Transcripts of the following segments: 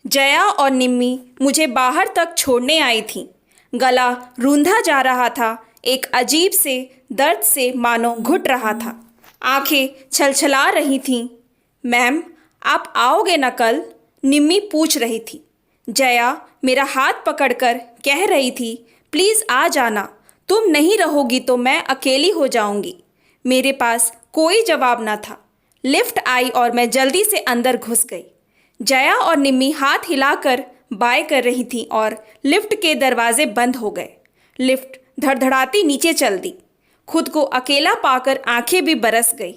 जया और निम्मी मुझे बाहर तक छोड़ने आई थीं। गला रूंधा जा रहा था, एक अजीब से दर्द से मानो घुट रहा था। आंखें छलछला रही थीं। मैम, आप आओगे न कल? निम्मी पूछ रही थी। जया मेरा हाथ पकड़कर कह रही थी, प्लीज़ आ जाना, तुम नहीं रहोगी तो मैं अकेली हो जाऊंगी। मेरे पास कोई जवाब न था। लिफ्ट आई और मैं जल्दी से अंदर घुस गई। जया और निम्मी हाथ हिलाकर बाय कर रही थीं और लिफ्ट के दरवाजे बंद हो गए। लिफ्ट धड़धड़ाती नीचे चल दी। खुद को अकेला पाकर आंखें भी बरस गई।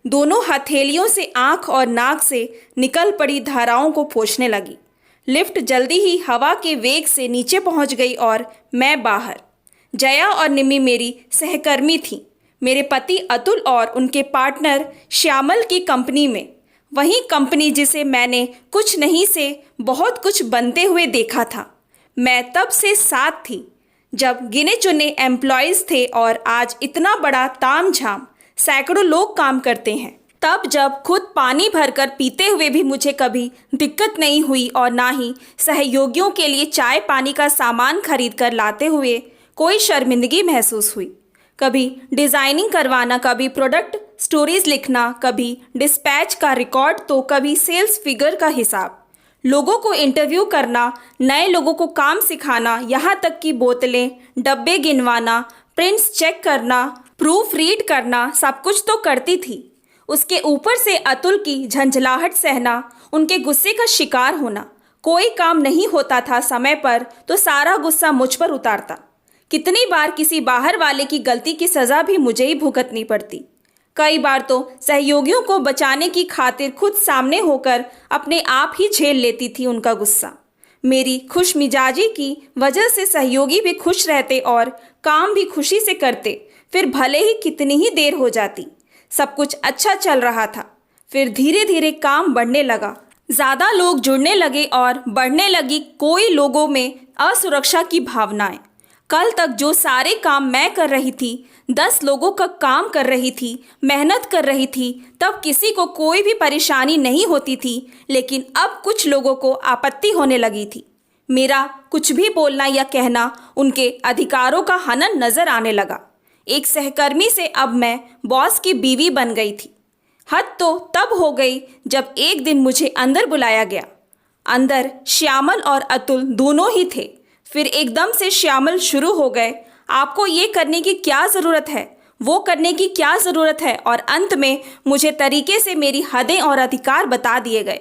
दोनों हथेलियों से आंख और नाक से निकल पड़ी धाराओं को पोंछने लगी। लिफ्ट जल्दी ही हवा के वेग से नीचे पहुंच गई और मैं बाहर। जया और निम्मी मेरी सहकर्मी थीं। मेरे पति अतुल और उनके पार्टनर श्यामल की कंपनी में, वही कंपनी जिसे मैंने कुछ नहीं से बहुत कुछ बनते हुए देखा था। मैं तब से साथ थी जब गिने चुने एम्प्लॉयज़ थे और आज इतना बड़ा तामझाम सैकड़ों लोग काम करते हैं। तब जब खुद पानी भरकर पीते हुए भी मुझे कभी दिक्कत नहीं हुई और ना ही सहयोगियों के लिए चाय पानी का सामान खरीद कर लाते हुए कोई शर्मिंदगी महसूस हुई। कभी डिज़ाइनिंग करवाना, कभी प्रोडक्ट स्टोरीज लिखना, कभी डिस्पैच का रिकॉर्ड तो कभी सेल्स फिगर का हिसाब, लोगों को इंटरव्यू करना, नए लोगों को काम सिखाना, यहाँ तक कि बोतलें डब्बे गिनवाना, प्रिंट्स चेक करना, प्रूफ रीड करना, सब कुछ तो करती थी। उसके ऊपर से अतुल की झंझलाहट सहना, उनके गुस्से का शिकार होना। कोई काम नहीं होता था समय पर तो सारा गुस्सा मुझ पर उतारता। कितनी बार किसी बाहर वाले की गलती की सज़ा भी मुझे ही भुगतनी पड़ती। कई बार तो सहयोगियों को बचाने की खातिर खुद सामने होकर अपने आप ही झेल लेती थी उनका गुस्सा। मेरी खुशमिजाजी की वजह से सहयोगी भी खुश रहते और काम भी खुशी से करते, फिर भले ही कितनी ही देर हो जाती। सब कुछ अच्छा चल रहा था। फिर धीरे धीरे काम बढ़ने लगा, ज़्यादा लोग जुड़ने लगे और बढ़ने लगी कोई लोगों में असुरक्षा की भावनाएं। कल तक जो सारे काम मैं कर रही थी, 10 लोगों का काम कर रही थी, मेहनत कर रही थी, तब किसी को कोई भी परेशानी नहीं होती थी। लेकिन अब कुछ लोगों को आपत्ति होने लगी थी। मेरा कुछ भी बोलना या कहना उनके अधिकारों का हनन नजर आने लगा। एक सहकर्मी से अब मैं बॉस की बीवी बन गई थी। हद तो तब हो गई जब एक दिन मुझे अंदर बुलाया गया। अंदर श्यामल और अतुल दोनों ही थे। फिर एकदम से श्यामल शुरू हो गए, आपको ये करने की क्या ज़रूरत है, वो करने की क्या ज़रूरत है, और अंत में मुझे तरीके से मेरी हदें और अधिकार बता दिए गए।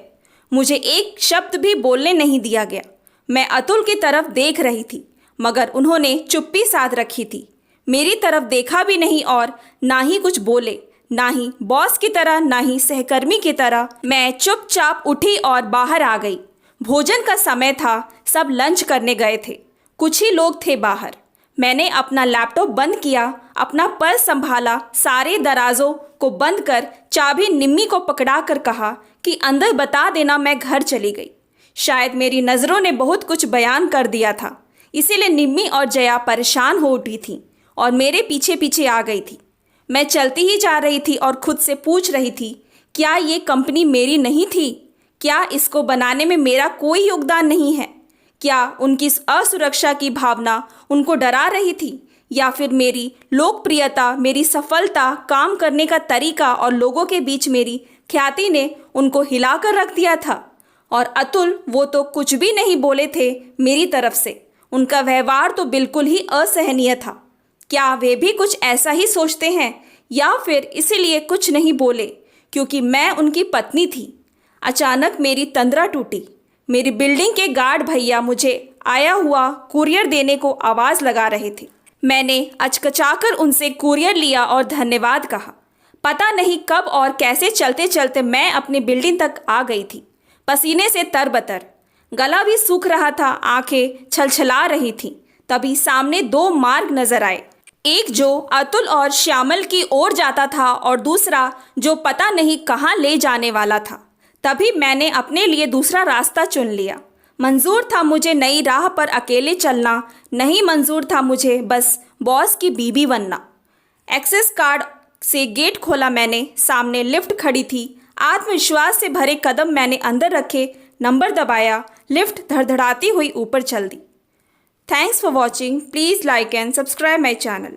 मुझे एक शब्द भी बोलने नहीं दिया गया। मैं अतुल की तरफ देख रही थी, मगर उन्होंने चुप्पी साध रखी थी। मेरी तरफ देखा भी नहीं और ना ही कुछ बोले, ना ही बॉस की तरह ना ही सहकर्मी की तरह। मैं चुपचाप उठी और बाहर आ गई। भोजन का समय था, सब लंच करने गए थे। कुछ ही लोग थे बाहर। मैंने अपना लैपटॉप बंद किया, अपना पर्स संभाला, सारे दराजों को बंद कर चाबी निम्मी को पकड़ा कर कहा कि अंदर बता देना मैं घर चली गई। शायद मेरी नज़रों ने बहुत कुछ बयान कर दिया था, इसीलिए निम्मी और जया परेशान हो उठी थीं और मेरे पीछे पीछे आ गई थी। मैं चलती ही जा रही थी और खुद से पूछ रही थी, क्या ये कंपनी मेरी नहीं थी? क्या इसको बनाने में मेरा कोई योगदान नहीं है? क्या उनकी असुरक्षा की भावना उनको डरा रही थी, या फिर मेरी लोकप्रियता, मेरी सफलता, काम करने का तरीका और लोगों के बीच मेरी ख्याति ने उनको हिलाकर रख दिया था? और अतुल, वो तो कुछ भी नहीं बोले थे मेरी तरफ से। उनका व्यवहार तो बिल्कुल ही असहनीय था। क्या वे भी कुछ ऐसा ही सोचते हैं, या फिर इसीलिए कुछ नहीं बोले क्योंकि मैं उनकी पत्नी थी? अचानक मेरी तंद्रा टूटी। मेरी बिल्डिंग के गार्ड भैया मुझे आया हुआ कुरियर देने को आवाज़ लगा रहे थे। मैंने अचकचाकर उनसे कुरियर लिया और धन्यवाद कहा। पता नहीं कब और कैसे चलते चलते मैं अपनी बिल्डिंग तक आ गई थी, पसीने से तरबतर। गला भी सूख रहा था, आंखें छलछला रही थीं। तभी सामने 2 मार्ग नजर आए, एक जो अतुल और श्यामल की ओर जाता था और दूसरा जो पता नहीं कहाँ ले जाने वाला था। तभी मैंने अपने लिए दूसरा रास्ता चुन लिया। मंजूर था मुझे नई राह पर अकेले चलना, नहीं मंजूर था मुझे बस बॉस की बीवी बनना। एक्सेस कार्ड से गेट खोला मैंने। सामने लिफ्ट खड़ी थी। आत्मविश्वास से भरे कदम मैंने अंदर रखे। नंबर दबाया, लिफ्ट धड़धड़ाती हुई ऊपर चल दी। Thanks for watching. Please like and subscribe my channel.